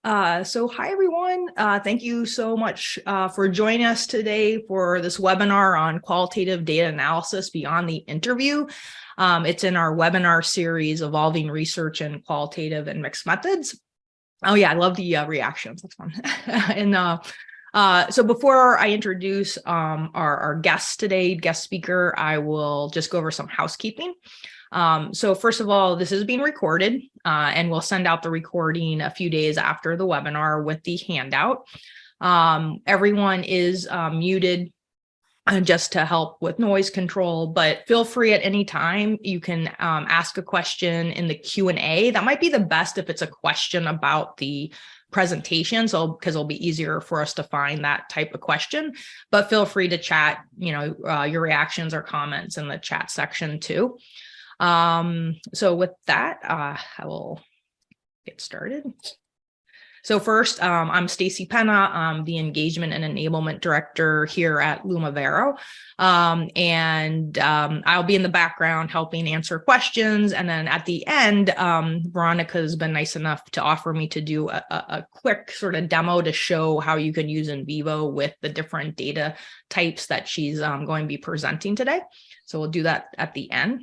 So hi, everyone. Thank you so much for joining us today for this webinar on qualitative data analysis beyond the interview. It's in our webinar series, Evolving Research in Qualitative and Mixed Methods. Oh yeah, I love the reactions. That's fun. And so before I introduce our guest today, guest speaker, I will just go over some housekeeping. So first of all, this is being recorded and we'll send out the recording a few days after the webinar with the handout. Everyone is muted just to help with noise control, but feel free at any time. You can ask a question in the Q&A. That might be the best if it's a question about the presentation, so because it'll be easier for us to find that type of question, but feel free to chat, your reactions or comments in the chat section too. So with that, I will get started. So first, I'm Stacy Penna. I'm the Engagement and Enablement Director here at Lumivero. I'll be in the background helping answer questions. And then at the end, Veronica has been nice enough to offer me to do a quick sort of demo to show how you can use Nvivo with the different data types that she's going to be presenting today. So we'll do that at the end.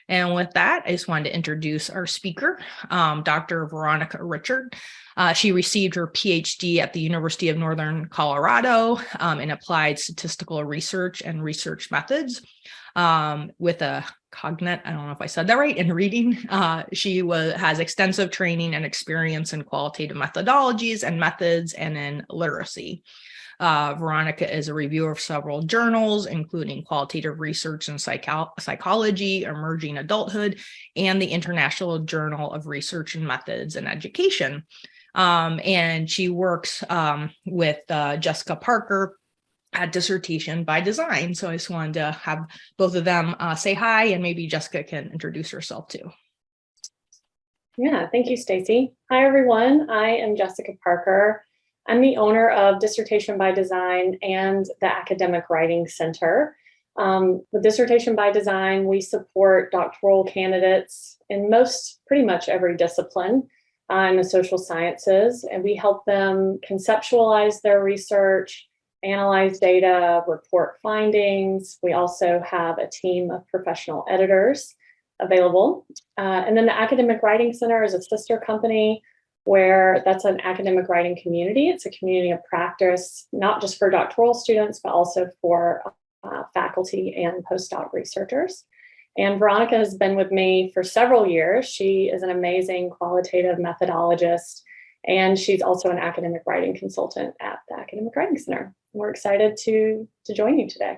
And with that, I just wanted to introduce our speaker, Dr. Veronica Richard. She received her PhD at the University of Northern Colorado in applied statistical research and research methods with a cognate, I don't know if I said that right, in reading. She has extensive training and experience in qualitative methodologies and methods and in literacy. Veronica is a reviewer of several journals, including Qualitative Research in Psychology, Emerging Adulthood, and the International Journal of Research and Methods in Education. And she works with Jessica Parker at Dissertation by Design. So I just wanted to have both of them say hi, and maybe Jessica can introduce herself too. Yeah, thank you, Stacy. Hi, everyone. I am Jessica Parker. I'm the owner of Dissertation by Design and the Academic Writing Center. With Dissertation by Design, we support doctoral candidates in pretty much every discipline in the social sciences, and we help them conceptualize their research, analyze data, report findings. We also have a team of professional editors available. And then the Academic Writing Center is a sister company where that's an academic writing community. It's a community of practice, not just for doctoral students, but also for faculty and postdoc researchers. And Veronica has been with me for several years. She is an amazing qualitative methodologist, and she's also an academic writing consultant at the Academic Writing Center. We're excited to join you today.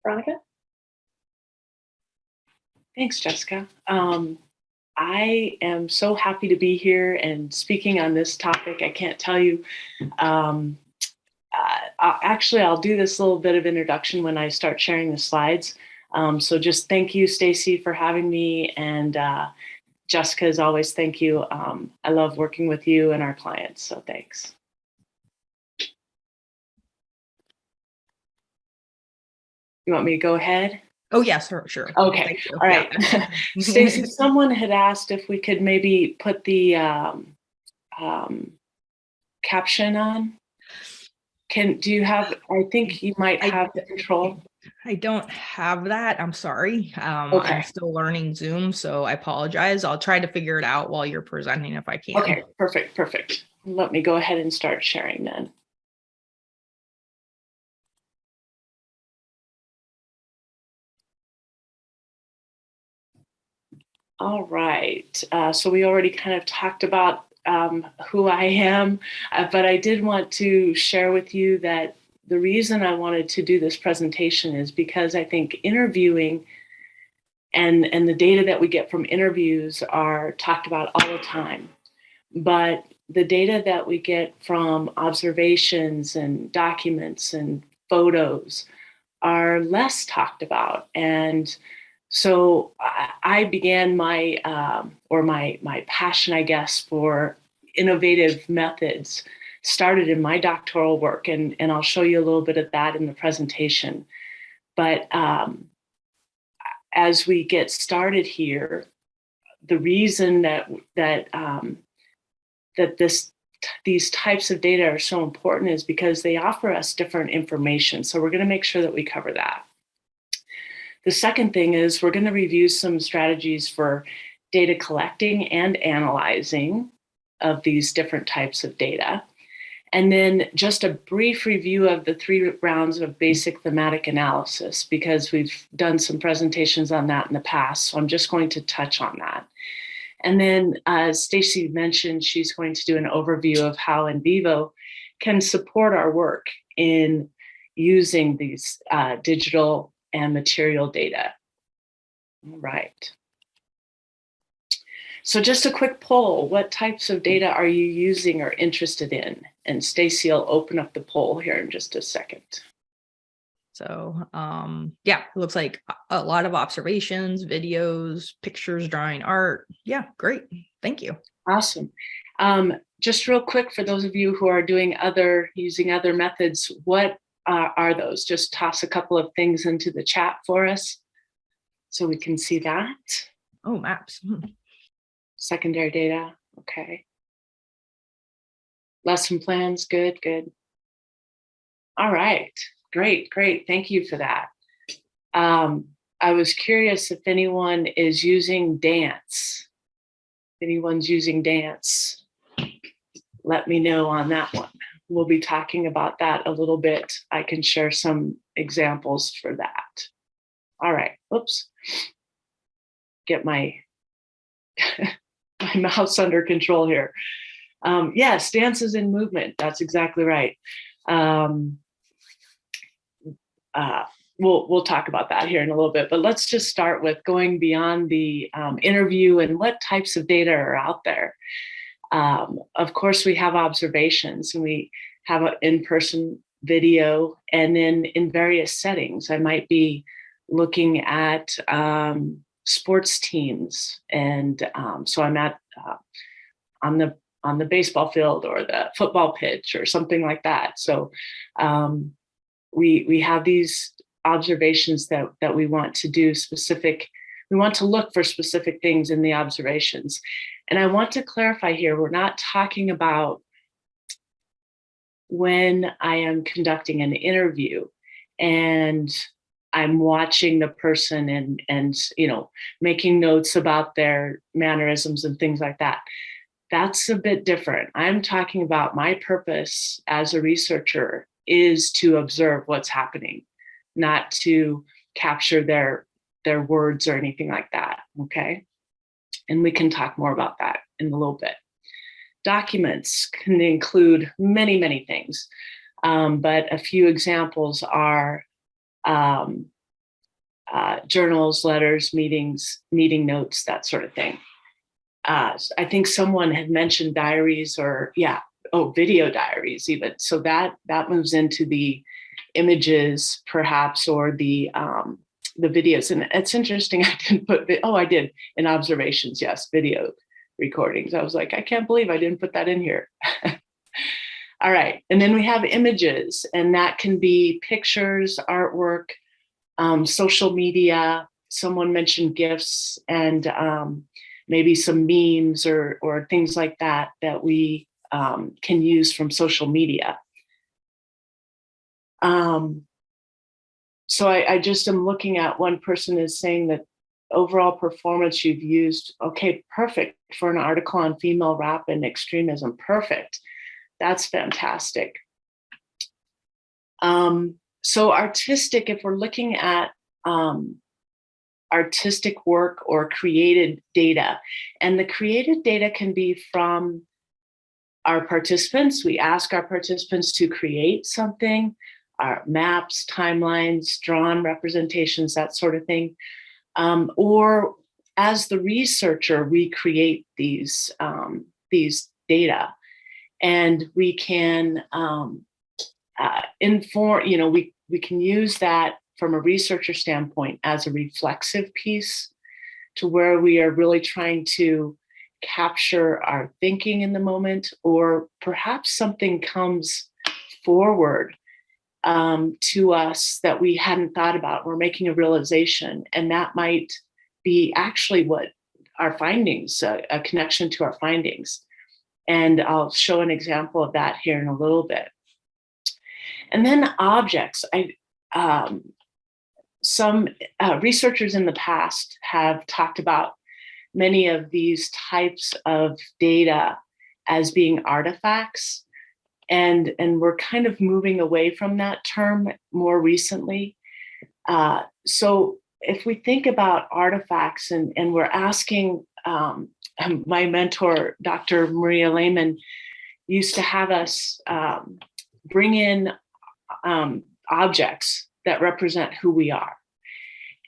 Veronica? Thanks, Jessica. I am so happy to be here and speaking on this topic. I can't tell you. Actually, I'll do this little bit of introduction when I start sharing the slides. So just thank you, Stacy, for having me. And Jessica, as always, thank you. I love working with you and our clients, so thanks. You want me to go ahead? Oh, yes, sure. Okay, all right. Yeah. Stacy, someone had asked if we could maybe put the caption on. Do you have, I think you might have control. I don't have that. I'm sorry. Okay. I'm still learning Zoom, so I apologize. I'll try to figure it out while you're presenting if I can. Okay, perfect. Let me go ahead and start sharing then. All right, so we already kind of talked about who I am, but I did want to share with you that the reason I wanted to do this presentation is because I think interviewing and the data that we get from interviews are talked about all the time. But the data that we get from observations and documents and photos are less talked about. And so I began my passion, I guess, for innovative methods started in my doctoral work, and I'll show you a little bit of that in the presentation. But as we get started here, the reason that that these types of data are so important is because they offer us different information. So we're going to make sure that we cover that. The second thing is we're going to review some strategies for data collecting and analyzing of these different types of data. And then just a brief review of the 3 rounds of basic thematic analysis, because we've done some presentations on that in the past. So I'm just going to touch on that. And then as Stacy mentioned, she's going to do an overview of how Nvivo can support our work in using these digital and material data. All right. So just a quick poll, what types of data are you using or interested in? And Stacy will open up the poll here in just a second. So yeah, it looks like a lot of observations, videos, pictures, drawing, art. Yeah, great. Thank you. Awesome. Just real quick, for those of you who are using other methods, what are those? Just toss a couple of things into the chat for us so we can see that. Oh, maps. Secondary data, okay. Lesson plans, good. All right, great. Thank you for that. I was curious if anyone is using dance. If anyone's using dance, let me know on that one. We'll be talking about that a little bit. I can share some examples for that. All right, oops. Get my my mouse under control here. Yes, dance is in movement. That's exactly right. We'll talk about that here in a little bit, but let's just start with going beyond the interview and what types of data are out there. Of course, we have observations, and we have an in-person video, and then in various settings. I might be looking at sports teams, and so I'm at on the baseball field or the football pitch or something like that. So we have these observations that we want to do specific. We want to look for specific things in the observations. And I want to clarify here, we're not talking about when I am conducting an interview and I'm watching the person and making notes about their mannerisms and things like that. That's a bit different. I'm talking about my purpose as a researcher is to observe what's happening, not to capture their words or anything like that, okay? And we can talk more about that in a little bit. Documents can include many, many things, but a few examples are journals, letters, meetings, meeting notes, that sort of thing. I think someone had mentioned diaries video diaries even. So that moves into the images perhaps, or the videos. And it's interesting, I didn't put, I did in observations, yes, video recordings. I was like, I can't believe I didn't put that in here. All right, and then we have images, and that can be pictures, artwork, social media. Someone mentioned GIFs and maybe some memes or things like that we can use from social media. So I just am looking at, one person is saying that overall performance you've used, okay, perfect, for an article on female rap and extremism, perfect. That's fantastic. So artistic, if we're looking at artistic work or created data, and the created data can be from our participants. We ask our participants to create something, our maps, timelines, drawn representations, that sort of thing. Or as the researcher, we create these data, and we can inform, we can use that from a researcher standpoint as a reflexive piece, to where we are really trying to capture our thinking in the moment, or perhaps something comes forward to us that we hadn't thought about. We're making a realization, and that might be actually what our findings, a connection to our findings. And I'll show an example of that here in a little bit. And then objects. Some researchers in the past have talked about many of these types of data as being artifacts. And we're kind of moving away from that term more recently. So if we think about artifacts and we're asking, my mentor, Dr. Maria Lehman, used to have us bring in objects that represent who we are.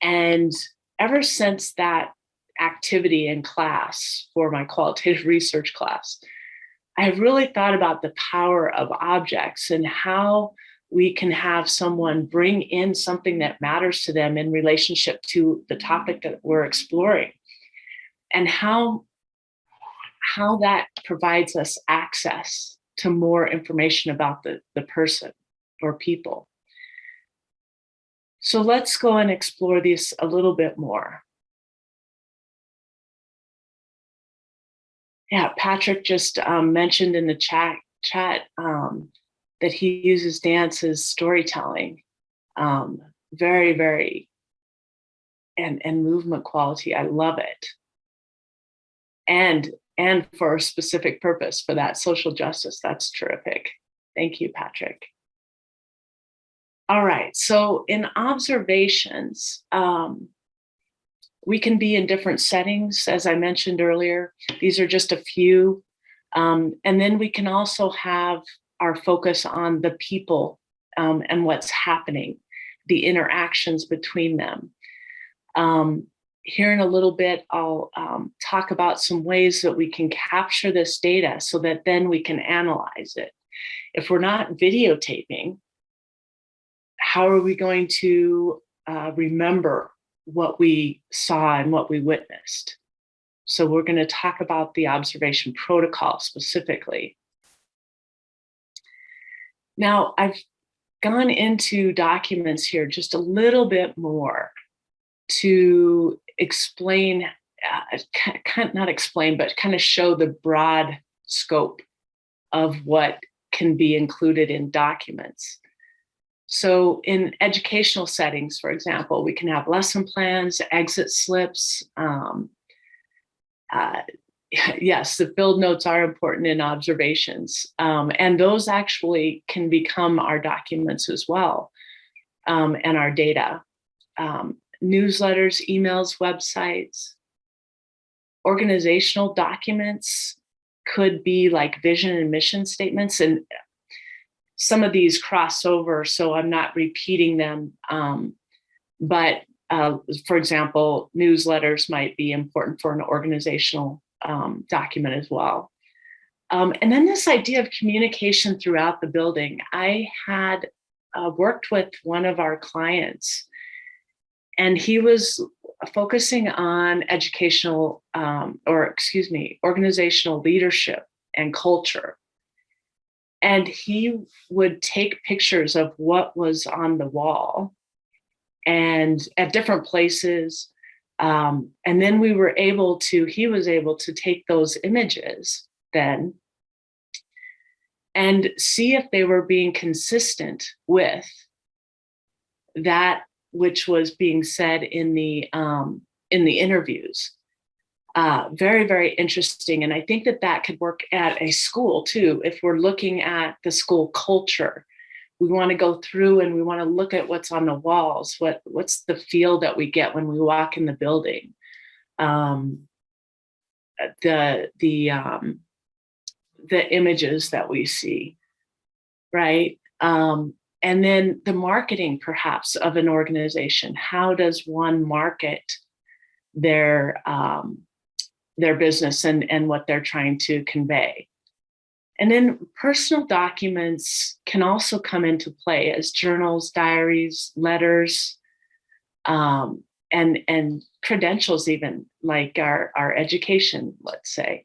And ever since that activity in class for my qualitative research class, I've really thought about the power of objects and how we can have someone bring in something that matters to them in relationship to the topic that we're exploring, and how that provides us access to more information about the person or people. So let's go and explore this a little bit more. Yeah, Patrick just mentioned in the chat that he uses dance as storytelling. Very, very, and movement quality. I love it. And for a specific purpose, for that social justice. That's terrific. Thank you, Patrick. All right, so in observations, we can be in different settings, as I mentioned earlier. These are just a few. And then we can also have our focus on the people and what's happening, the interactions between them. Here in a little bit, I'll talk about some ways that we can capture this data so that then we can analyze it. If we're not videotaping, how are we going to remember what we saw and what we witnessed? So we're going to talk about the observation protocol specifically. Now, I've gone into documents here just a little bit more to explain, not explain, but kind of show the broad scope of what can be included in documents. So in educational settings, for example, we can have lesson plans, exit slips. Yes, the field notes are important in observations. And those actually can become our documents as well, and our data. Newsletters, emails, websites. Organizational documents could be like vision and mission statements, and some of these cross over, so I'm not repeating them. But for example, newsletters might be important for an organizational document as well. And then this idea of communication throughout the building. I had worked with one of our clients, and he was focusing on organizational leadership and culture. And he would take pictures of what was on the wall and at different places. And then he was able to take those images then and see if they were being consistent with that which was being said in the interviews. Very, very interesting. And I think that could work at a school too. If we're looking at the school culture, we want to go through and we want to look at what's on the walls. What's the feel that we get when we walk in the building? The images that we see, right? And then the marketing, perhaps, of an organization. How does one market their business and what they're trying to convey? And then personal documents can also come into play as journals, diaries, letters, and credentials, even like our education, let's say,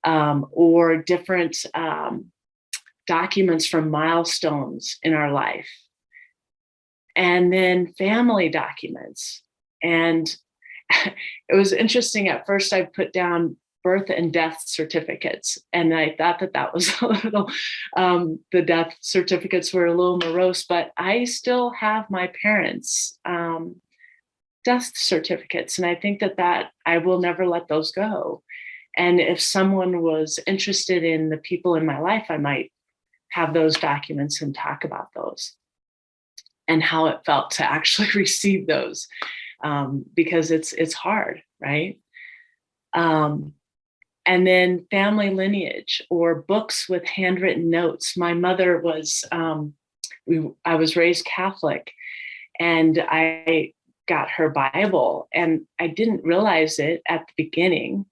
or different documents from milestones in our life. And then family documents. And it was interesting. At first, I put down birth and death certificates. And I thought that that was a little, the death certificates were a little morose, but I still have my parents' death certificates. And I think that I will never let those go. And if someone was interested in the people in my life, I might have those documents and talk about those and how it felt to actually receive those, because it's hard, right? And then family lineage or books with handwritten notes. My mother was, I was raised Catholic, and I got her Bible, and I didn't realize it at the beginning,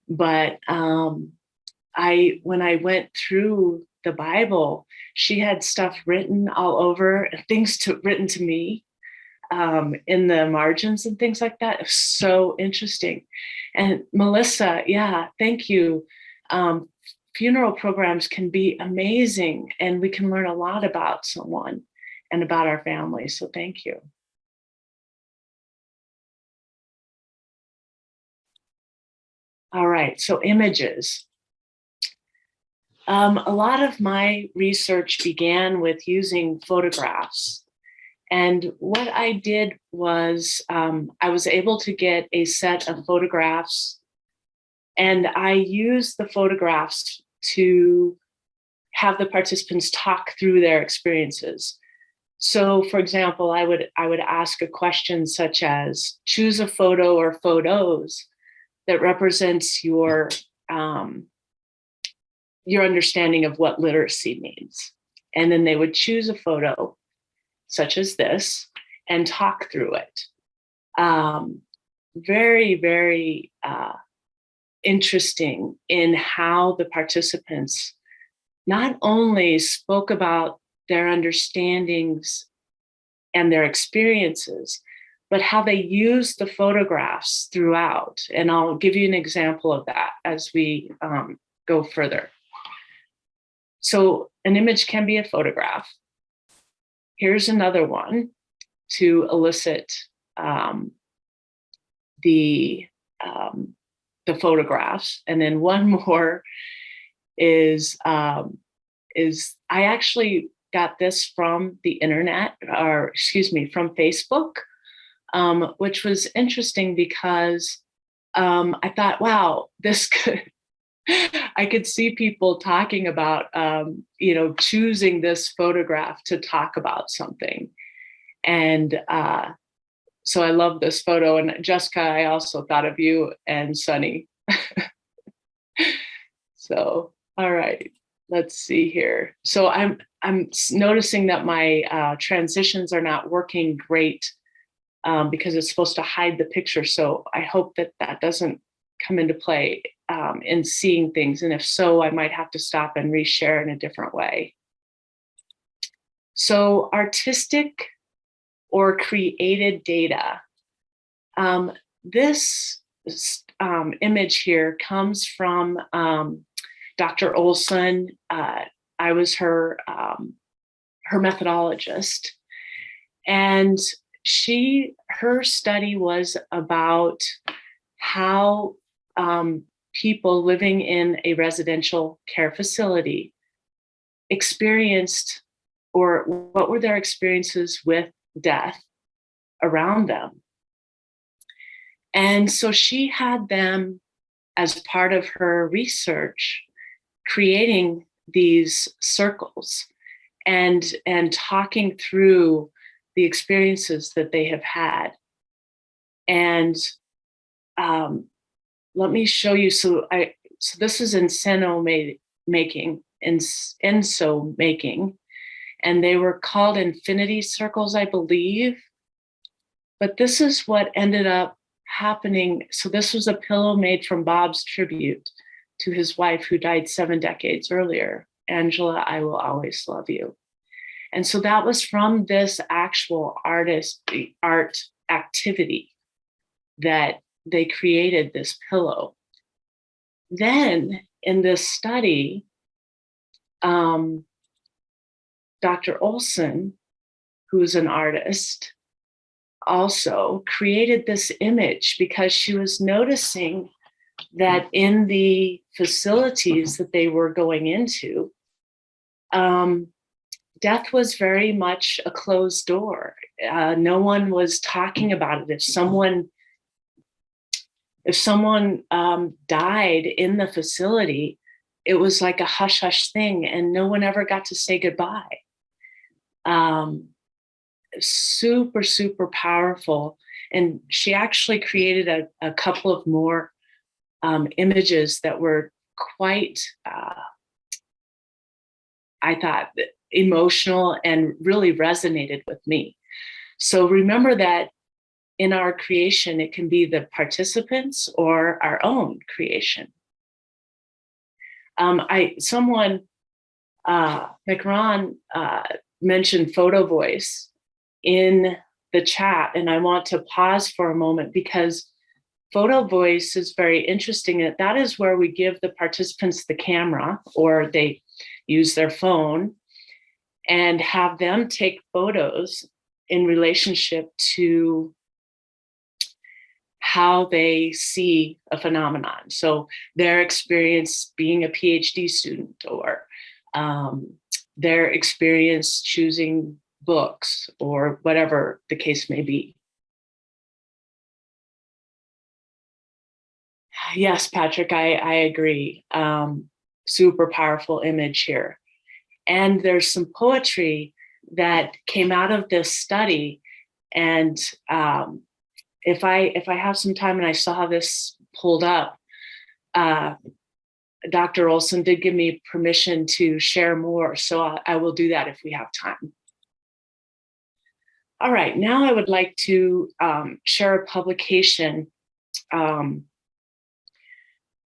but when I went through the Bible, she had stuff written all over, things written to me in the margins and things like that. It was so interesting. And Melissa, yeah, thank you. Funeral programs can be amazing, and we can learn a lot about someone and about our family. So thank you. All right, so images. A lot of my research began with using photographs. And what I did was I was able to get a set of photographs, and I used the photographs to have the participants talk through their experiences. So, for example, I would ask a question such as, choose a photo or photos that represents your understanding of what literacy means. And then they would choose a photo such as this and talk through it. Very, very interesting in how the participants not only spoke about their understandings and their experiences, but how they used the photographs throughout. And I'll give you an example of that as we go further. So an image can be a photograph. Here's another one to elicit the photographs. And then one more is I actually got this from the internet, or excuse me, from Facebook, which was interesting because I thought, wow, this could, I could see people talking about, choosing this photograph to talk about something. And so I love this photo. And Jessica, I also thought of you and Sunny. So, all right, let's see here. So I'm noticing that my transitions are not working great because it's supposed to hide the picture. So I hope that doesn't come into play in seeing things. And if so, I might have to stop and reshare in a different way. So artistic or created data. This image here comes from Dr. Olson. I was her methodologist, and her study was about how people living in a residential care facility experienced, or what were their experiences with death around them. And so she had them, as part of her research, creating these circles and talking through the experiences that they have had. And let me show you. So this is Enso making, and they were called infinity circles, I believe. But this is what ended up happening. So this was a pillow made from Bob's tribute to his wife, who died 7 decades earlier. Angela, I will always love you. And so that was from this actual art activity that they created this pillow. Then in this study, Dr. Olson, who's an artist, also created this image because she was noticing that in the facilities that they were going into, death was very much a closed door. No one was talking about it. If someone died in the facility, it was like a hush hush thing, and no one ever got to say goodbye. Super, super powerful. And she actually created a couple of more images that were quite, I thought, emotional and really resonated with me. So remember that in our creation, it can be the participants or our own creation. McRon mentioned photo voice in the chat, and I want to pause for a moment because photo voice is very interesting. That is where we give the participants the camera, or they use their phone, and have them take photos in relationship to how they see a phenomenon. So their experience being a PhD student, or their experience choosing books, or whatever the case may be. Yes, Patrick, I agree. Super powerful image here. And there's some poetry that came out of this study. And if I have some time and I still have this pulled up, Dr. Olson did give me permission to share more. So I will do that if we have time. All right, now I would like to share a publication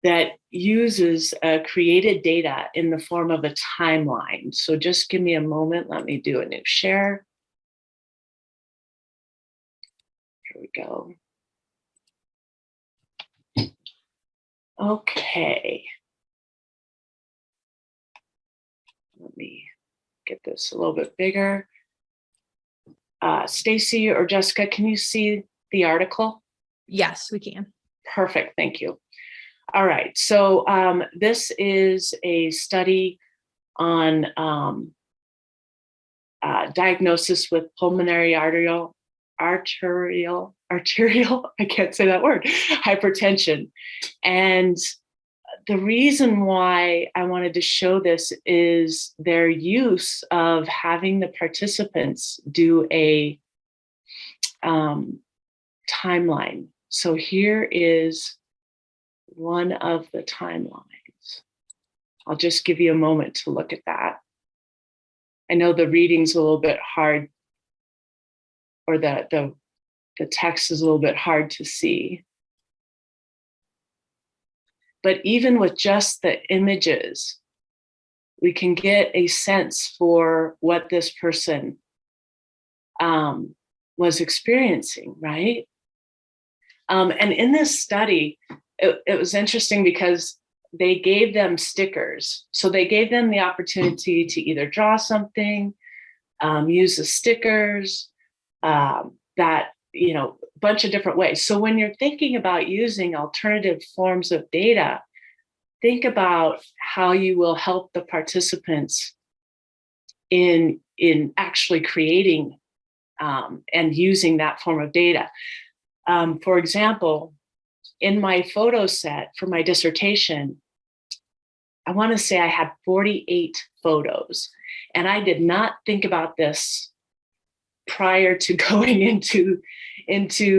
that uses created data in the form of a timeline. So just give me a moment. Let me do a new share. Here we go. Okay. Let me get this a little bit bigger. Stacy or Jessica, can you see the article? Yes, we can. Perfect, thank you. All right, so this is a study on diagnosis with pulmonary arterial, I can't say that word, hypertension. And the reason why I wanted to show this is their use of having the participants do a timeline. So here is one of the timelines. I'll just give you a moment to look at that. I know the reading's a little bit hard, or the text is a little bit hard to see. But even with just the images, we can get a sense for what this person was experiencing, right? And in this study, it was interesting because they gave them stickers. So they gave them the opportunity to either draw something, use the stickers, that, you know, a bunch of different ways. So when you're thinking about using alternative forms of data, think about how you will help the participants in actually creating and using that form of data. For example, in my photo set for my dissertation, I want to say I had 48 photos, and I did not think about this prior to going into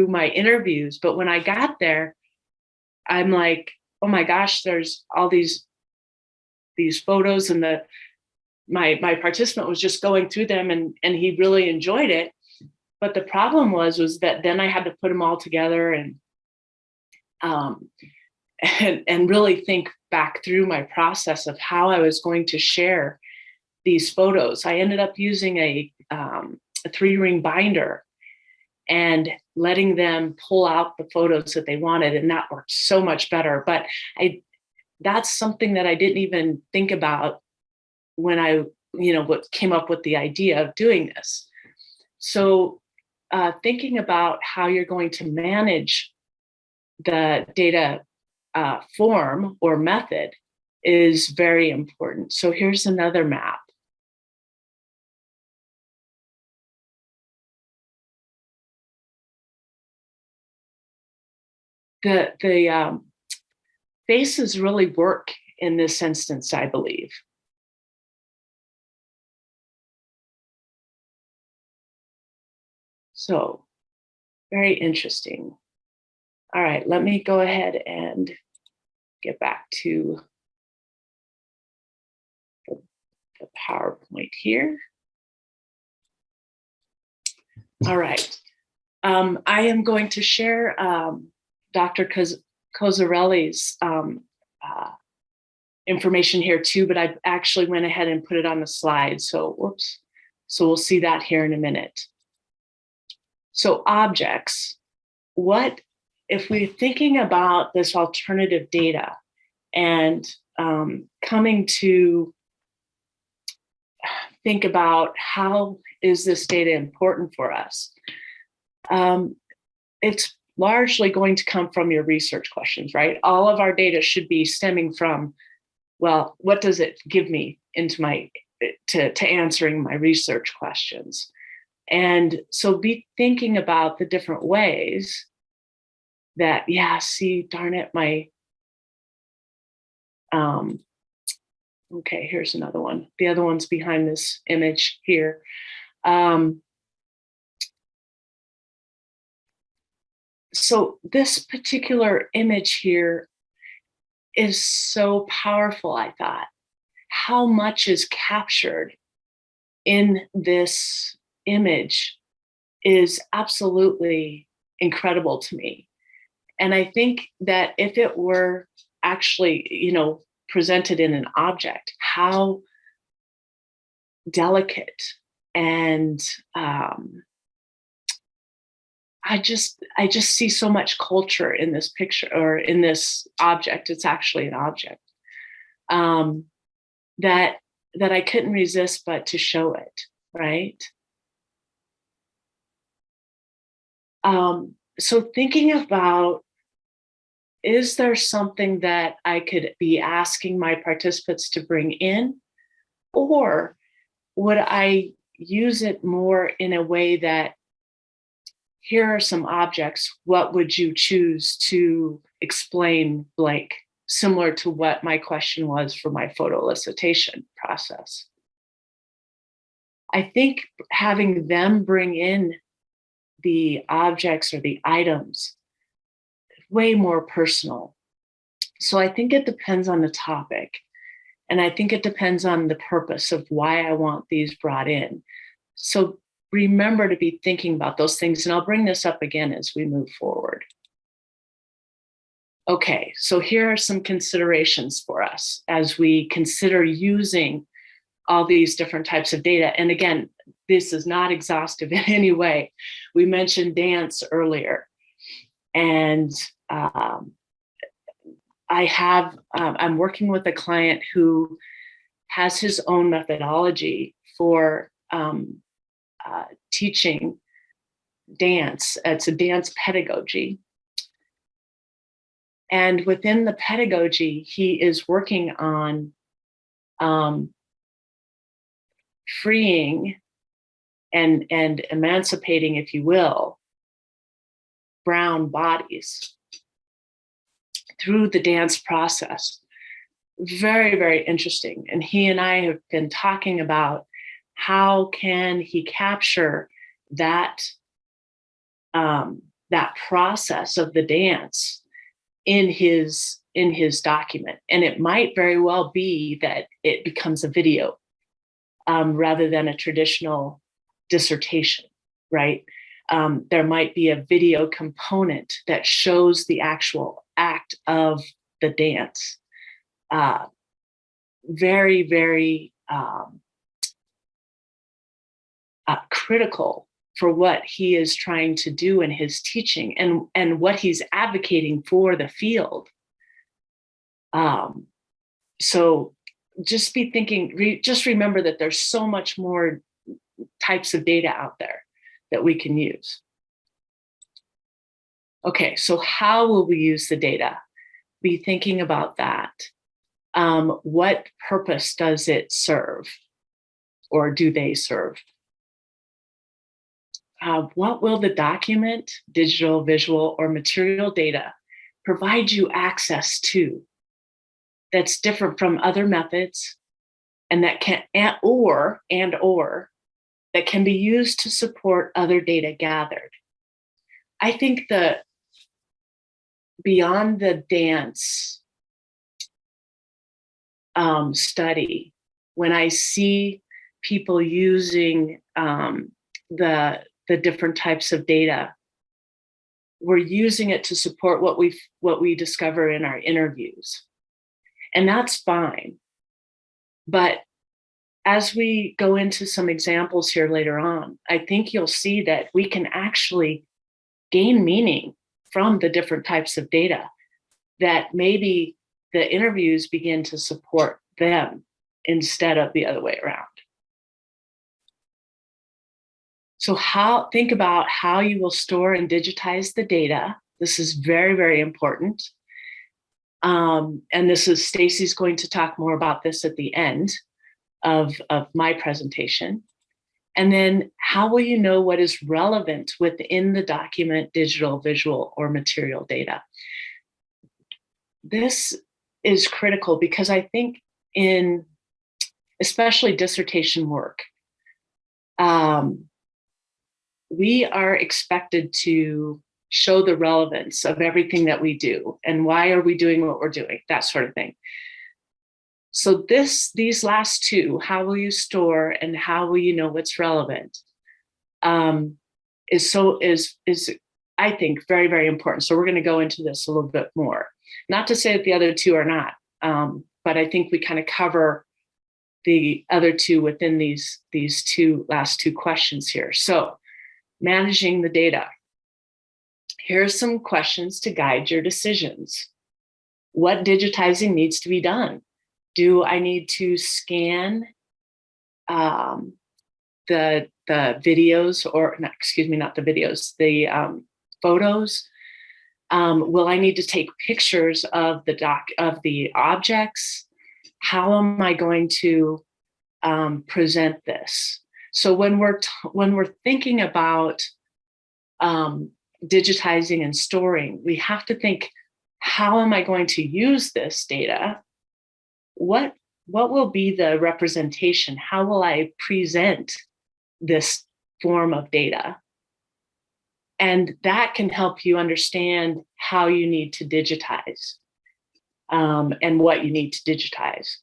my interviews. But when I got there, I'm like, oh my gosh, there's all these photos, and my participant was just going through them, and he really enjoyed it. But the problem was that then I had to put them all together and really think back through my process of how I was going to share these photos. I ended up using a 3-ring binder and letting them pull out the photos that they wanted, and that worked so much better. But that's something that I didn't even think about when I, what came up with the idea of doing this. So thinking about how you're going to manage the data form or method is very important. So here's another map. The faces really work in this instance, I believe. So very interesting. All right, let me go ahead and get back to the PowerPoint here. All right. I am going to share Dr. Cozzarelli's information here too, but I actually went ahead and put it on the slide. So, whoops. So we'll see that here in a minute. So objects, what if we're thinking about this alternative data and coming to think about how is this data important for us? It's largely going to come from your research questions, right? All of our data should be stemming from, well, what does it give me into my, to answering my research questions? And so be thinking about the different ways that, yeah, see, darn it, my, okay, here's another one. The other one's behind this image here. So this particular image here is so powerful, I thought. How much is captured in this image is absolutely incredible to me. And I think that if it were actually, you know, presented in an object, how delicate and I just see so much culture in this picture or in this object. It's actually an object that I couldn't resist but to show it, right? So thinking about, is there something that I could be asking my participants to bring in, or would I use it more in a way that, here are some objects, what would you choose to explain blank, similar to what my question was for my photo elicitation process. I think having them bring in the objects or the items way more personal. So I think it depends on the topic. And I think it depends on the purpose of why I want these brought in. So remember to be thinking about those things. And I'll bring this up again as we move forward. Okay, so here are some considerations for us as we consider using all these different types of data. And again, this is not exhaustive in any way. We mentioned dance earlier. And I'm working with a client who has his own methodology for teaching dance. It's a dance pedagogy. And within the pedagogy, he is working on freeing and emancipating, if you will, brown bodies through the dance process. Very, very interesting. And he and I have been talking about how can he capture that, that process of the dance in his document. And it might very well be that it becomes a video rather than a traditional dissertation, right? There might be a video component that shows the actual act of the dance. Very, very critical for what he is trying to do in his teaching and what he's advocating for the field. So just be thinking, just remember that there's so much more types of data out there that we can use. Okay, so how will we use the data? be thinking about that. What purpose does it serve, or do they serve? What will the document, digital, visual, or material data provide you access to that's different from other methods, and that can or that can be used to support other data gathered? I think the beyond the dance study, when I see people using the different types of data, we're using it to support what we discover in our interviews, and that's fine. But as we go into some examples here later on, I think you'll see that we can actually gain meaning from the different types of data, that maybe the interviews begin to support them instead of the other way around. So think about how you will store and digitize the data. This is very, very important. And Stacy's going to talk more about this at the end of my presentation. And then how will you know what is relevant within the document, digital, visual, or material data? This is critical because I think in especially dissertation work, we are expected to show the relevance of everything that we do and why are we doing what we're doing, that sort of thing. So these last two, how will you store and how will you know what's relevant, is I think very, very important. So we're going to go into this a little bit more. Not to say that the other two are not, but I think we kind of cover the other two within these last two questions here. So managing the data. Here are some questions to guide your decisions. What digitizing needs to be done? Do I need to scan the videos, or not the videos, the photos? Will I need to take pictures of the objects? How am I going to present this? So when we're thinking about digitizing and storing, we have to think, how am I going to use this data? What will be the representation? How will I present this form of data? And that can help you understand how you need to digitize and what you need to digitize.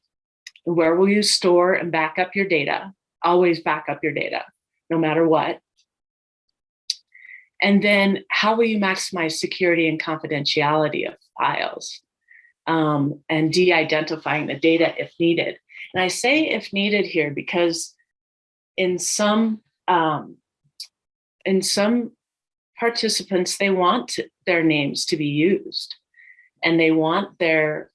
Where will you store and back up your data? Always back up your data, no matter what. And then how will you maximize security and confidentiality of files, and de-identifying the data if needed? And I say if needed here because in some participants, they want their names to be used and they want their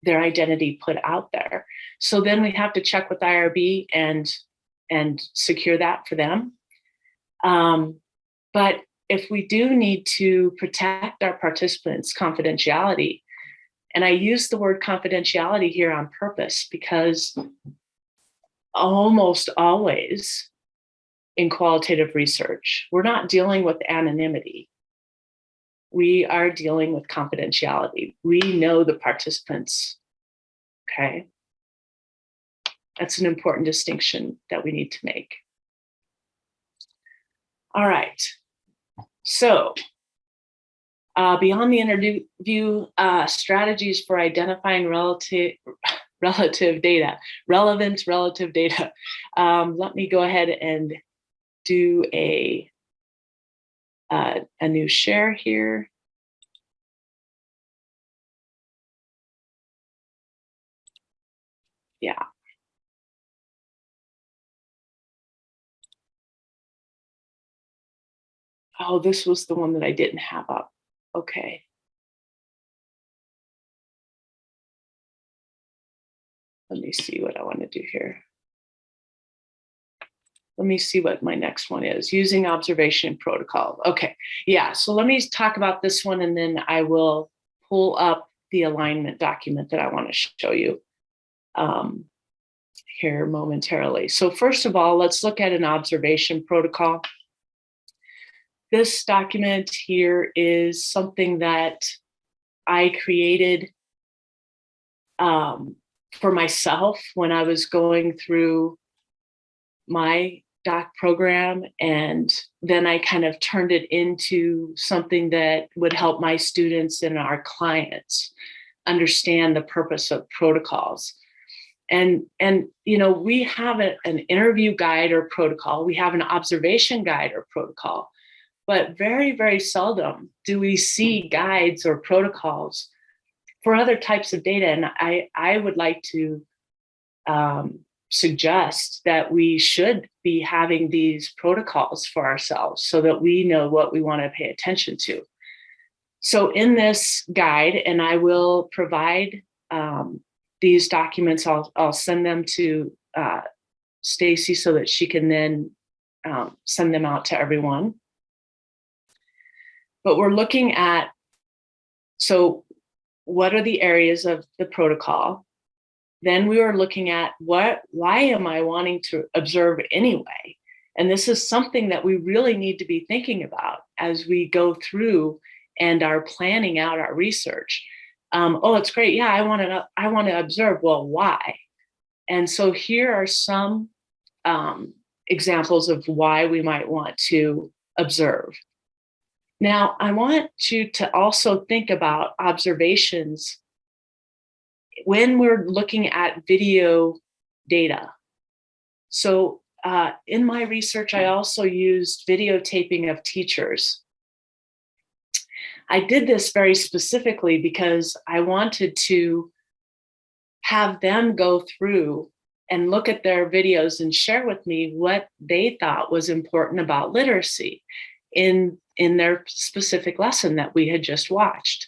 identity put out there. So then we have to check with IRB and secure that for them. But if we do need to protect our participants' confidentiality, and I use the word confidentiality here on purpose because almost always in qualitative research, we're not dealing with anonymity. We are dealing with confidentiality. We know the participants, okay? That's an important distinction that we need to make. All right, so beyond the interview, strategies for identifying relevant relative data. Let me go ahead and do a new share here. Yeah. Oh, this was the one that I didn't have up. Okay. Let me see what I want to do here. Let me see what my next one is. Using observation protocol. Okay, yeah, so let me talk about this one and then I will pull up the alignment document that I want to show you here momentarily. So first of all, let's look at an observation protocol. This document here is something that I created for myself when I was going through my doc program, and then I kind of turned it into something that would help my students and our clients understand the purpose of protocols. And you know, we have an interview guide or protocol, we have an observation guide or protocol, but very, very seldom do we see guides or protocols for other types of data. And I would like to suggest that we should be having these protocols for ourselves so that we know what we want to pay attention to. So in this guide, and I will provide these documents, I'll send them to Stacy so that she can then send them out to everyone. But we're looking at, so what are the areas of the protocol? Then we were looking at why am I wanting to observe anyway? And this is something that we really need to be thinking about as we go through and are planning out our research. Oh, it's great. Yeah, I want to observe. Well, why? And so here are some examples of why we might want to observe. Now, I want you to also think about observations when we're looking at video data. So in my research, I also used videotaping of teachers. I did this very specifically because I wanted to have them go through and look at their videos and share with me what they thought was important about literacy in their specific lesson that we had just watched.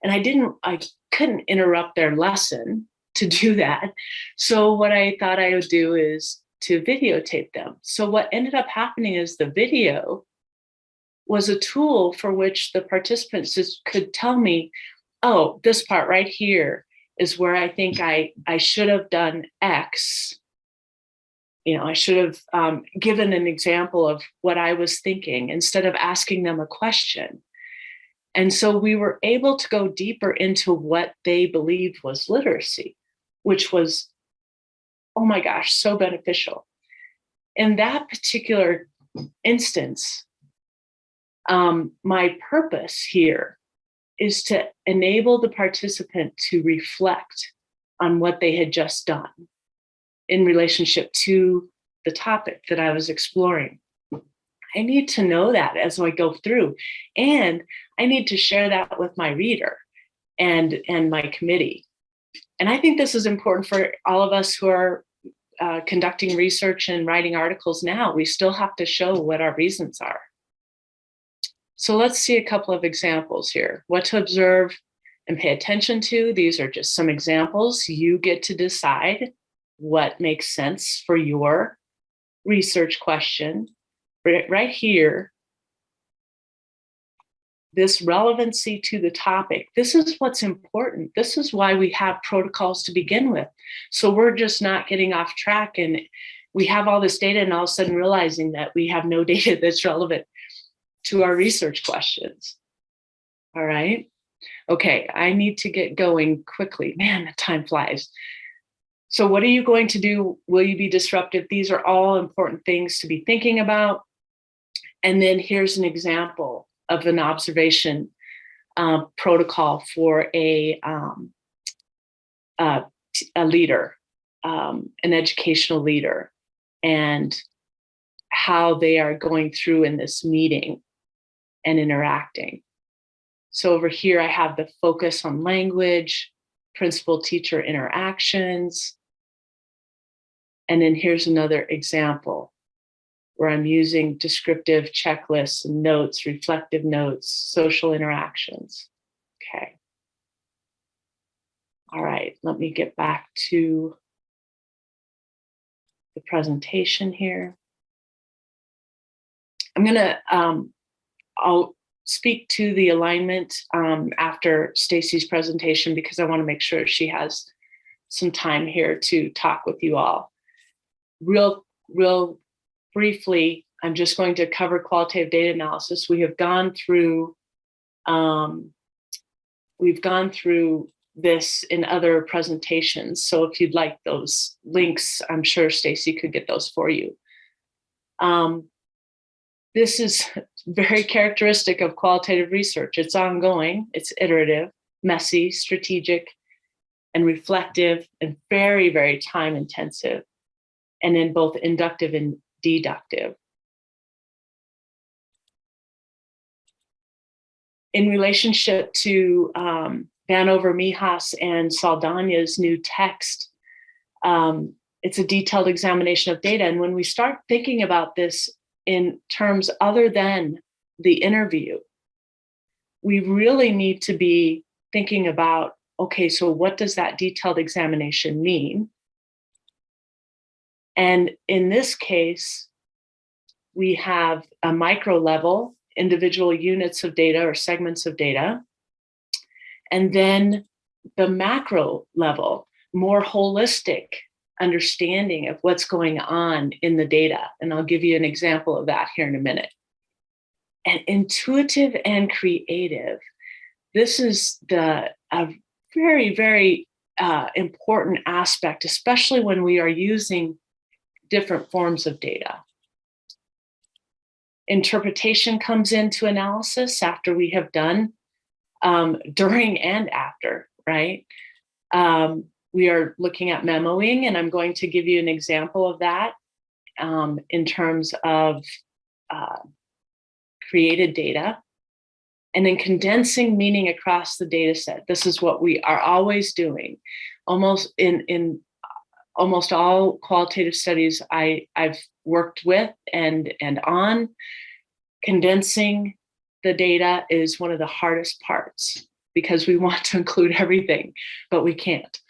And I couldn't interrupt their lesson to do that. So what I thought I would do is to videotape them. So what ended up happening is the video was a tool for which the participants just could tell me, oh, this part right here is where I think I should have done X. You know, I should have given an example of what I was thinking instead of asking them a question. And so we were able to go deeper into what they believed was literacy, which was, oh my gosh, so beneficial. In that particular instance, my purpose here is to enable the participant to reflect on what they had just done in relationship to the topic that I was exploring. I need to know that as I go through, and I need to share that with my reader and my committee. And I think this is important for all of us who are conducting research and writing articles now. We still have to show what our reasons are. So let's see a couple of examples here. What to observe and pay attention to. These are just some examples. You get to decide what makes sense for your research question. Right here, this relevancy to the topic. This is what's important. This is why we have protocols to begin with. So we're just not getting off track and we have all this data and all of a sudden realizing that we have no data that's relevant to our research questions. All right. Okay, I need to get going quickly. Man, the time flies. So what are you going to do? Will you be disruptive? These are all important things to be thinking about. And then here's an example of an observation protocol for a leader, an educational leader, and how they are going through in this meeting and interacting. So over here, I have the focus on language, principal-teacher interactions. And then here's another example where I'm using descriptive checklists, notes, reflective notes, social interactions. Okay. All right, let me get back to the presentation here. I'm gonna, I'll speak to the alignment after Stacy's presentation, because I want to make sure she has some time here to talk with you all. Real briefly, I'm just going to cover qualitative data analysis. We've gone through this in other presentations. So if you'd like those links, I'm sure Stacy could get those for you. This is very characteristic of qualitative research. It's ongoing, it's iterative, messy, strategic, and reflective, and very, very time intensive, and then both inductive and deductive. In relationship to Vanover, Mijas, and Saldanha's new text, it's a detailed examination of data. And when we start thinking about this in terms other than the interview, we really need to be thinking about, okay, so what does that detailed examination mean? And in this case, we have a micro level, individual units of data or segments of data, and then the macro level, more holistic understanding of what's going on in the data. And I'll give you an example of that here in a minute. And intuitive and creative, this is a very, very important aspect, especially when we are using different forms of data. Interpretation comes into analysis after we have done, during and after, right? We are looking at memoing, and I'm going to give you an example of that in terms of created data. And then condensing meaning across the data set. This is what we are always doing. Almost in almost all qualitative studies I've worked with and on, condensing the data is one of the hardest parts, because we want to include everything, but we can't.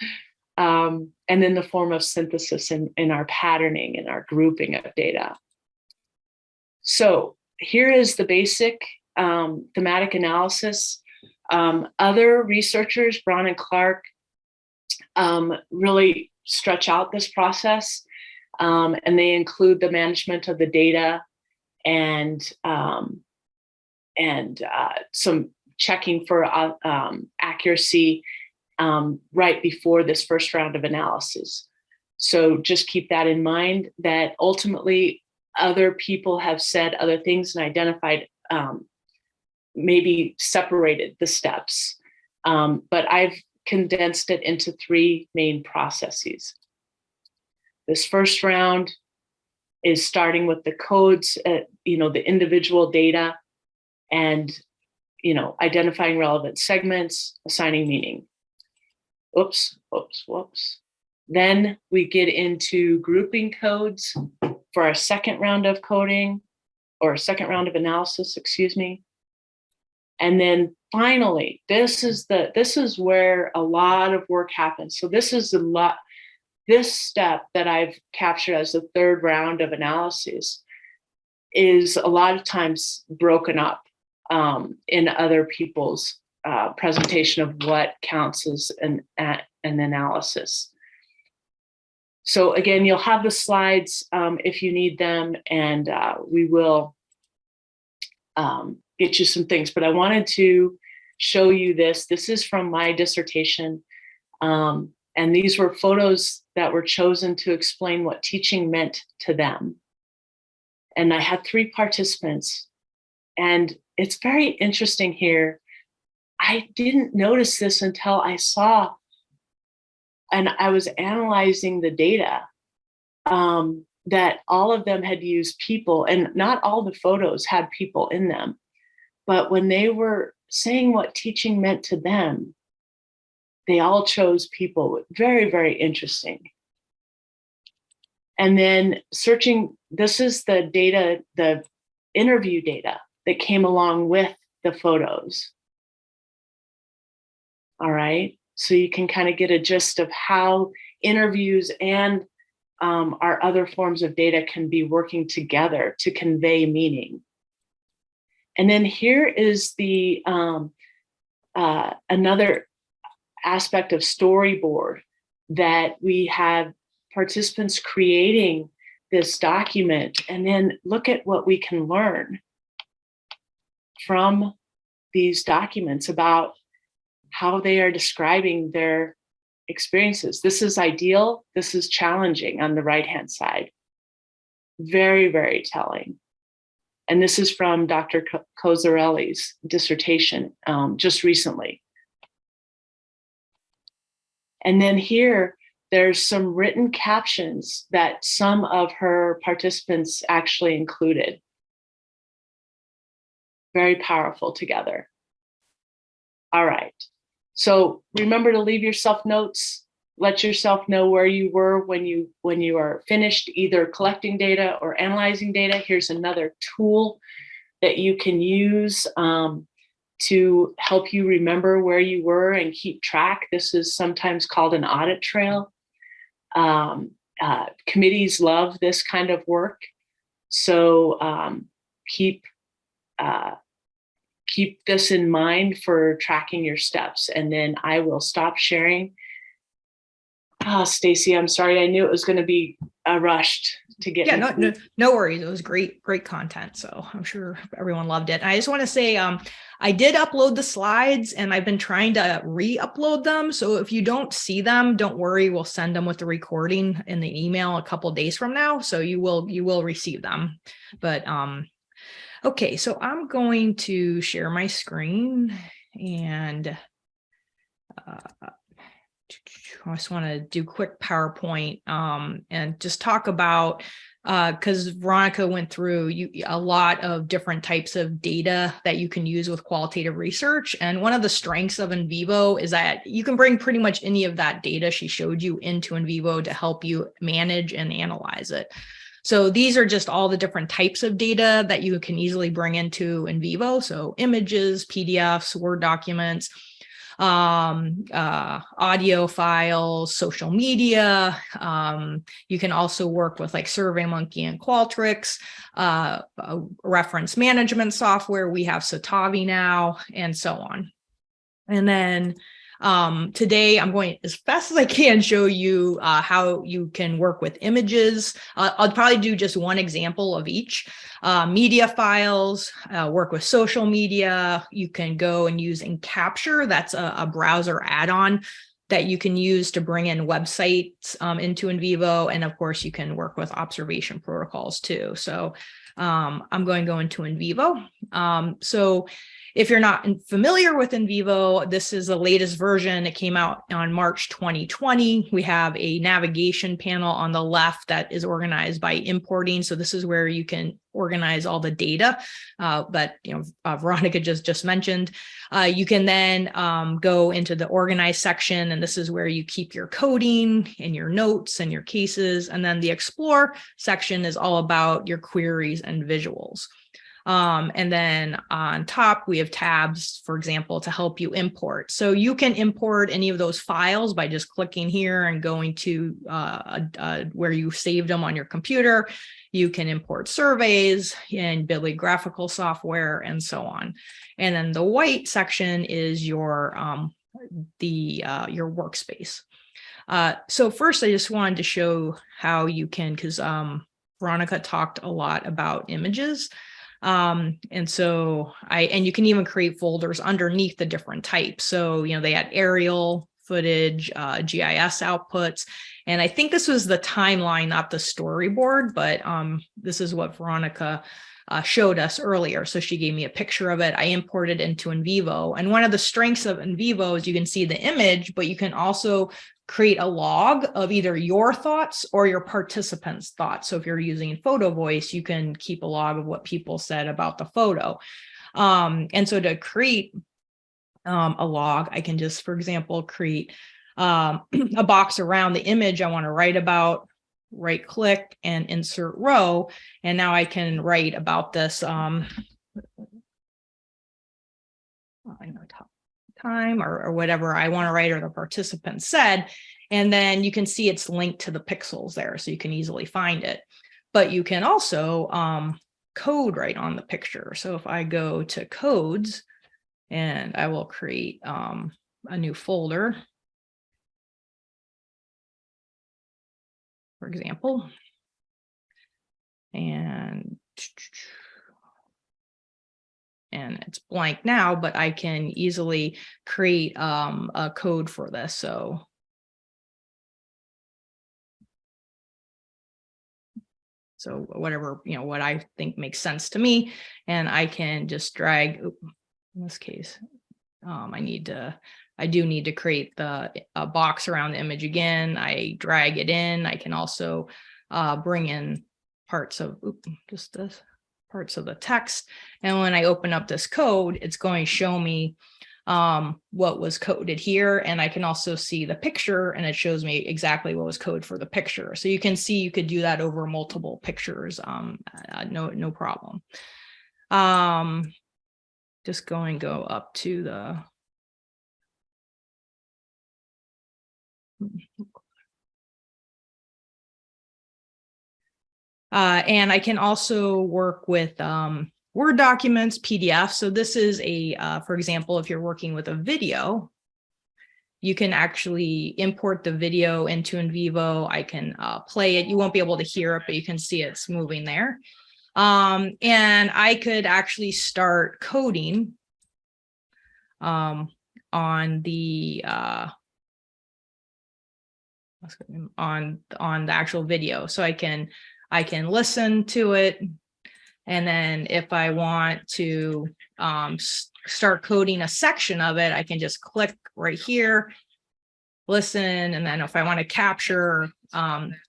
And then the form of synthesis in our patterning and our grouping of data. So here is the basic thematic analysis. Other researchers, Braun and Clark, really stretch out this process, and they include the management of the data and some checking for accuracy right before this first round of analysis. So just keep that in mind, that ultimately other people have said other things and identified, maybe separated the steps, but I've condensed it into three main processes. This first round is starting with the codes, the individual data, and identifying relevant segments, assigning meaning. Oops. Then we get into grouping codes for our second round of coding, or second round of analysis, excuse me. And then finally, this is where a lot of work happens. So this step that I've captured as the third round of analysis is a lot of times broken up in other people's presentation of what counts as an analysis. So again, you'll have the slides if you need them, and we will get you some things. But I wanted to show you this. This is from my dissertation. And these were photos that were chosen to explain what teaching meant to them. And I had 3 participants. And it's very interesting here. I didn't notice this until I saw, and I was analyzing the data, that all of them had used people, and not all the photos had people in them. But when they were saying what teaching meant to them, they all chose people. Very, very interesting. And then searching, this is the data, the interview data that came along with the photos. All right, so you can kind of get a gist of how interviews and our other forms of data can be working together to convey meaning. And then here is the another aspect of storyboard, that we have participants creating this document, and then look at what we can learn from these documents about how they are describing their experiences. This is ideal. This is challenging on the right-hand side. Very, very telling. And this is from Dr. Cozzarelli's dissertation just recently. And then here, there's some written captions that some of her participants actually included. Very powerful together. All right. So remember to leave yourself notes. Let yourself know where you were when you are finished either collecting data or analyzing data. Here's another tool that you can use to help you remember where you were and keep track. This is sometimes called an audit trail. Committees love this kind of work. So keep this in mind for tracking your steps. And then I will stop sharing. Stacy, I'm sorry. I knew it was going to be rushed to get. Yeah, no worries. It was great content. So I'm sure everyone loved it. And I just want to say, I did upload the slides and I've been trying to re-upload them. So if you don't see them, don't worry. We'll send them with the recording in the email a couple of days from now. So you will receive them. But okay, so I'm going to share my screen and I just want to do quick PowerPoint and just talk about, because Veronica went through a lot of different types of data that you can use with qualitative research. And one of the strengths of Nvivo is that you can bring pretty much any of that data she showed you into Nvivo to help you manage and analyze it. So these are just all the different types of data that you can easily bring into Nvivo. So images, PDFs, Word documents, audio files, social media. You can also work with like SurveyMonkey and Qualtrics, reference management software. We have Citavi now, and so on. And then today I'm going as fast as I can show you how you can work with images. I'll probably do just one example of each. Media files, work with social media. You can go and use Encapture. That's a browser add-on that you can use to bring in websites into Nvivo. And of course, you can work with observation protocols too. So I'm going to go into Nvivo. So if you're not familiar with Nvivo, this is the latest version. It came out on March 2020. We have a navigation panel on the left that is organized by importing. So this is where you can organize all the data that Veronica just mentioned. You can then go into the organize section, and this is where you keep your coding and your notes and your cases. And then the explore section is all about your queries and visuals. And then on top, we have tabs, for example, to help you import. So you can import any of those files by just clicking here and going to where you saved them on your computer. You can import surveys and bibliographical software and so on. And then the white section is your workspace. So first, I just wanted to show how you can, because Veronica talked a lot about images. And so you can even create folders underneath the different types. So, they had aerial footage, GIS outputs. And I think this was the timeline, not the storyboard, but this is what Veronica showed us earlier. So she gave me a picture of it. I imported into Nvivo. And one of the strengths of Nvivo is you can see the image, but you can also create a log of either your thoughts or your participants' thoughts. So if you're using Photo Voice, you can keep a log of what people said about the photo. And so to create a log, I can just, for example, create a box around the image I want to write about, right click and insert row. And now I can write about this time or whatever I want to write or the participant said. And then you can see it's linked to the pixels there, so you can easily find it. But you can also code right on the picture. So if I go to codes, and I will create a new folder, for example, and it's blank now, but I can easily create a code for this. So whatever, what I think makes sense to me, and I can just drag, in this case, I do need to create a box around the image again. I drag it in. I can also bring in parts of parts of the text. And when I open up this code, it's going to show me what was coded here. And I can also see the picture, and it shows me exactly what was coded for the picture. So you can see you could do that over multiple pictures. No problem. Just go up to the and I can also work with Word documents, PDF. So this is for example, if you're working with a video, you can actually import the video into Nvivo. I can play it. You won't be able to hear it, but you can see it's moving there. And I could actually start coding on the actual video. So I can listen to it, and then if I want to start coding a section of it, I can just click right here, listen, and then if I want to capture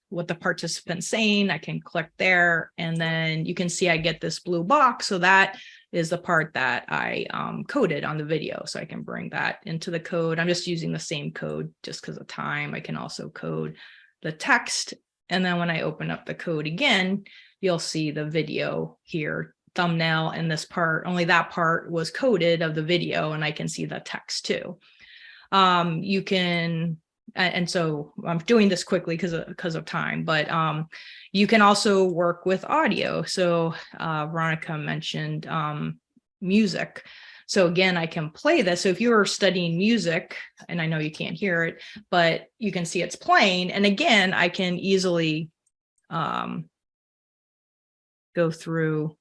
what the participant's saying, I can click there, and then you can see I get this blue box. So that is the part that I coded on the video. So I can bring that into the code. I'm just using the same code just because of time. I can also code the text. And then when I open up the code again, you'll see the video here, thumbnail, and this part, only that part was coded of the video, and I can see the text too. You can, and so I'm doing this quickly because of time, but you can also work with audio. So Veronica mentioned music. So again, I can play this. So if you're studying music, and I know you can't hear it, but you can see it's playing. And again, I can easily go through,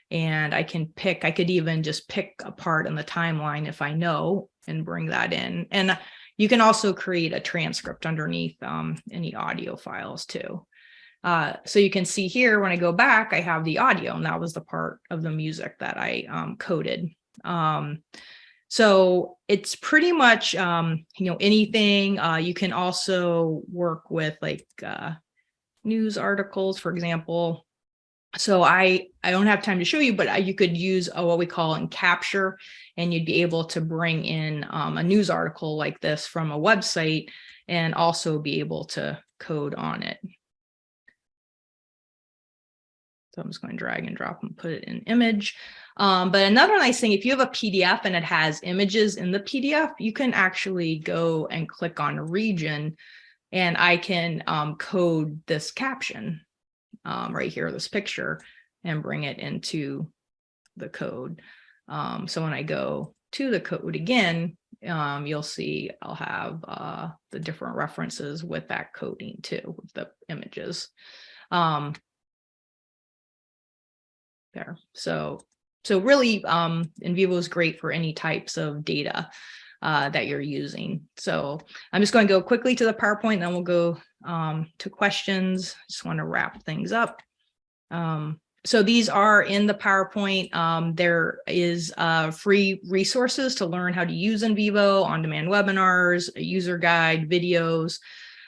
and I could even just pick a part in the timeline if I know, and bring that in. And you can also create a transcript underneath any audio files too. So you can see here, when I go back, I have the audio, and that was the part of the music that I coded. So it's pretty much, anything. You can also work with like news articles, for example. So I don't have time to show you, but you could use what we call Encapture, and you'd be able to bring in a news article like this from a website and also be able to code on it. So I'm just going to drag and drop and put it in image. But another nice thing, if you have a PDF and it has images in the PDF, you can actually go and click on a region, and I can code this caption right here, this picture, and bring it into the code. So when I go to the code again, you'll see I'll have the different references with that coding too, with the images. There. So really, Nvivo is great for any types of data that you're using. So I'm just going to go quickly to the PowerPoint, and then we'll go to questions. Just want to wrap things up. So these are in the PowerPoint. There is free resources to learn how to use Nvivo, on-demand webinars, a user guide, videos,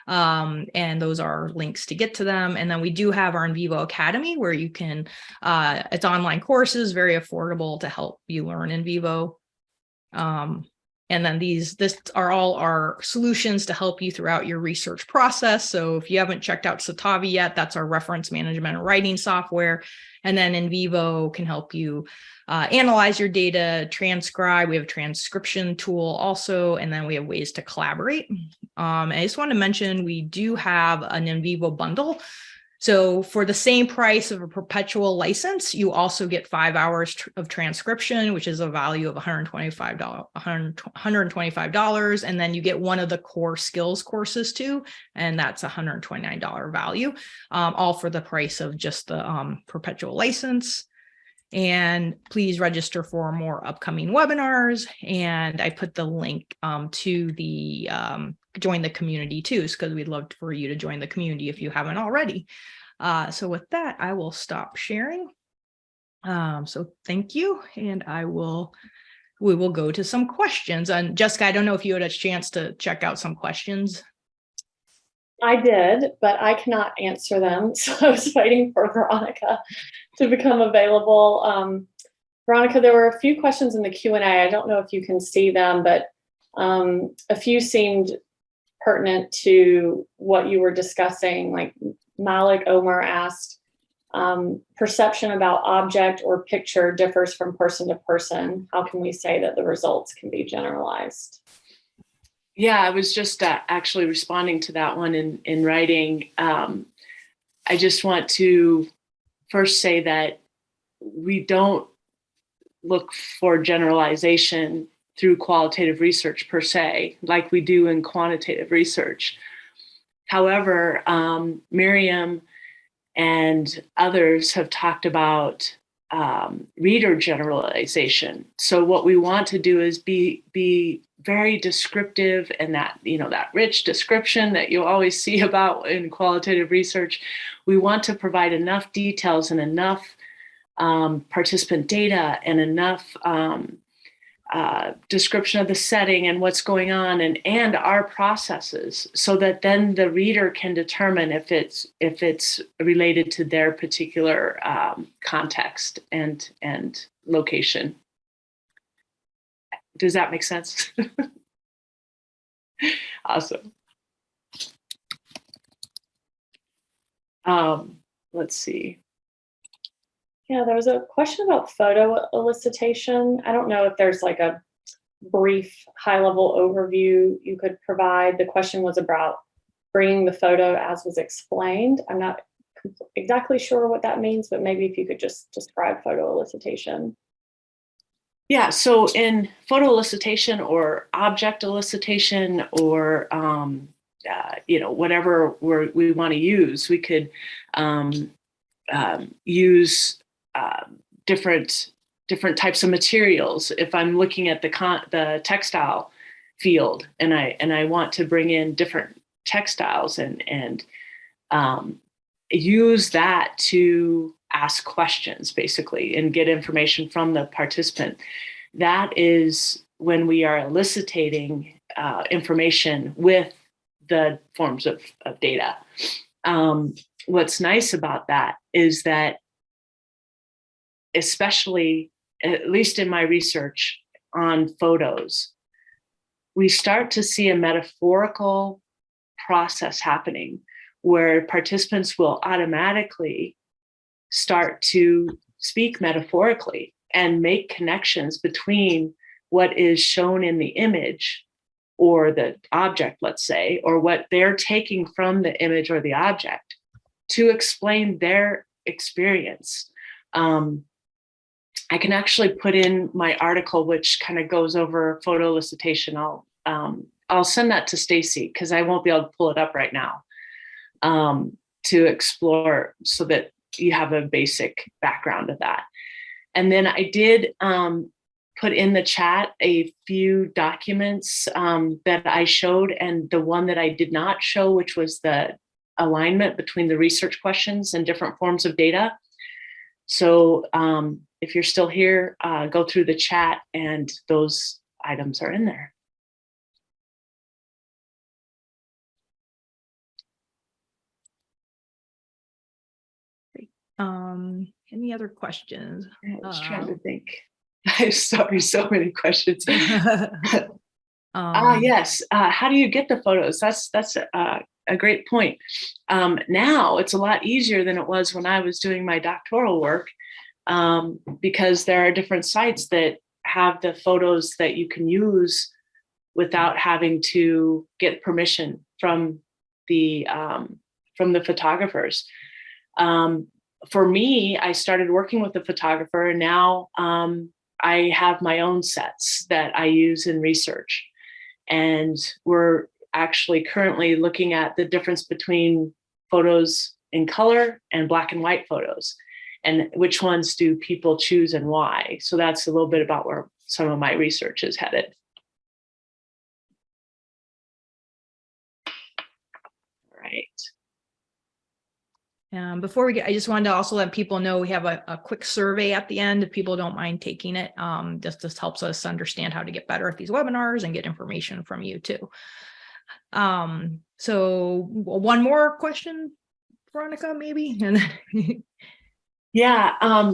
and those are links to get to them. And then we do have our Nvivo Academy, where you can, it's online courses, very affordable to help you learn Nvivo. And then this are all our solutions to help you throughout your research process. So if you haven't checked out Citavi yet, that's our reference management and writing software. And then Nvivo can help you analyze your data, transcribe. We have a transcription tool also, and then we have ways to collaborate. I just want to mention we do have an Nvivo bundle. So for the same price of a perpetual license, you also get 5 hours of transcription, which is a value of $125. And then you get one of the core skills courses too, and that's $129 value, all for the price of just the perpetual license. And please register for more upcoming webinars. And I put the link to the join the community too, because we'd love for you to join the community if you haven't already. So with that, I will stop sharing. So thank you. And we will go to some questions. And Jessica, I don't know if you had a chance to check out some questions. I did, but I cannot answer them. So I was waiting for Veronica to become available. Veronica, there were a few questions in the Q&A. I don't know if you can see them, but a few seemed pertinent to what you were discussing. Like Malik Omar asked, perception about object or picture differs from person to person. How can we say that the results can be generalized? Yeah, I was just actually responding to that one in writing. I just want to first say that we don't look for generalization through qualitative research per se, like we do in quantitative research. However, Miriam and others have talked about reader generalization. So what we want to do is be very descriptive, and that, that rich description that you always see about in qualitative research, we want to provide enough details and enough participant data and enough description of the setting and what's going on and our processes, so that then the reader can determine if it's related to their particular context and location. Does that make sense? Awesome. Let's see. Yeah, there was a question about photo elicitation. I don't know if there's like a brief high-level overview you could provide. The question was about bringing the photo as was explained. I'm not exactly sure what that means, but maybe if you could just describe photo elicitation. Yeah, so in photo elicitation or object elicitation or whatever we want to use, we could use different types of materials. If I'm looking at the textile field and I want to bring in different textiles and use that to ask questions basically and get information from the participant, that is when we are eliciting information with the forms of data. What's nice about that is that, especially, at least in my research on photos, we start to see a metaphorical process happening where participants will automatically start to speak metaphorically and make connections between what is shown in the image or the object, let's say, or what they're taking from the image or the object to explain their experience. I can actually put in my article, which kind of goes over photo elicitation. I'll send that to Stacy because I won't be able to pull it up right now, to explore so that you have a basic background of that. And then I did put in the chat a few documents that I showed, and the one that I did not show, which was the alignment between the research questions and different forms of data. So if you're still here, go through the chat and those items are in there. Any other questions? I was trying to think. I'm sorry, so many questions. Yes. How do you get the photos? That's a great point. Now it's a lot easier than it was when I was doing my doctoral work, because there are different sites that have the photos that you can use without having to get permission from the photographers. For me, I started working with a photographer, and now I have my own sets that I use in research. And we're actually currently looking at the difference between photos in color and black and white photos, and which ones do people choose and why. So that's a little bit about where some of my research is headed. All right. Before we get, I just wanted to also let people know we have a quick survey at the end if people don't mind taking it. This helps us understand how to get better at these webinars and get information from you too. So one more question, Veronica, maybe? Yeah.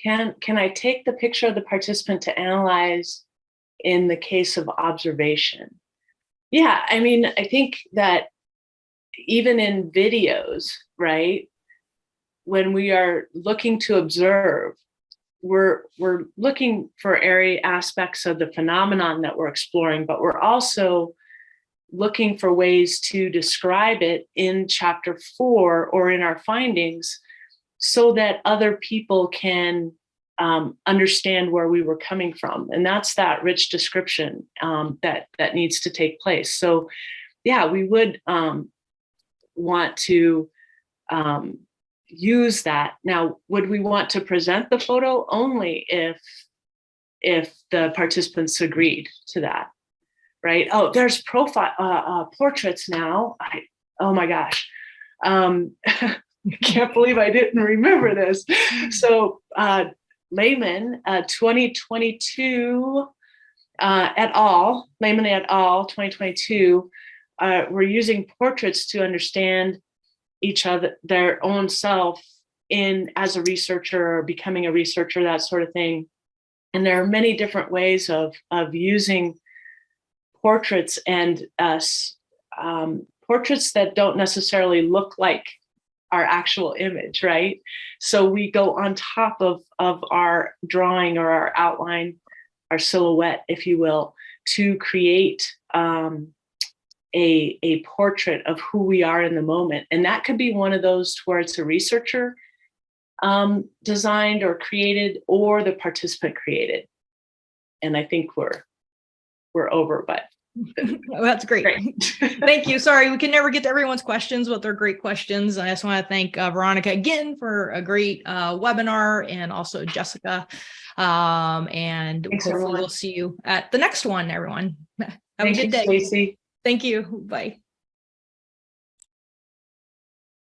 Can I take the picture of the participant to analyze in the case of observation? Yeah, I mean, I think that even in videos, right, when we are looking to observe, we're looking for aspects of the phenomenon that we're exploring, but we're also looking for ways to describe it in chapter 4 or in our findings so that other people can understand where we were coming from. And that's that rich description that needs to take place. So yeah, we would want to use that. Now, would we want to present the photo only if the participants agreed to that, right? Oh, there's portraits now. Oh my gosh. I can't believe I didn't remember this. So Lehman 2022 et al., Lehman et al. 2022, we're using portraits to understand each other, their own self as a researcher or becoming a researcher, that sort of thing. And there are many different ways of using portraits and portraits that don't necessarily look like our actual image, right? So we go on top of our drawing or our outline, our silhouette, if you will, to create a portrait of who we are in the moment. And that could be one of those where it's a researcher designed or created, or the participant created. And I think we're over, but oh, that's great. Thank you. Sorry, we can never get to everyone's questions, but they're great questions. I just want to thank Veronica again for a great webinar, and also Jessica. And Thanks, hopefully everyone. we'll see you at the next one, everyone. Have Thank a good you, day. Stacey. Thank you. Bye.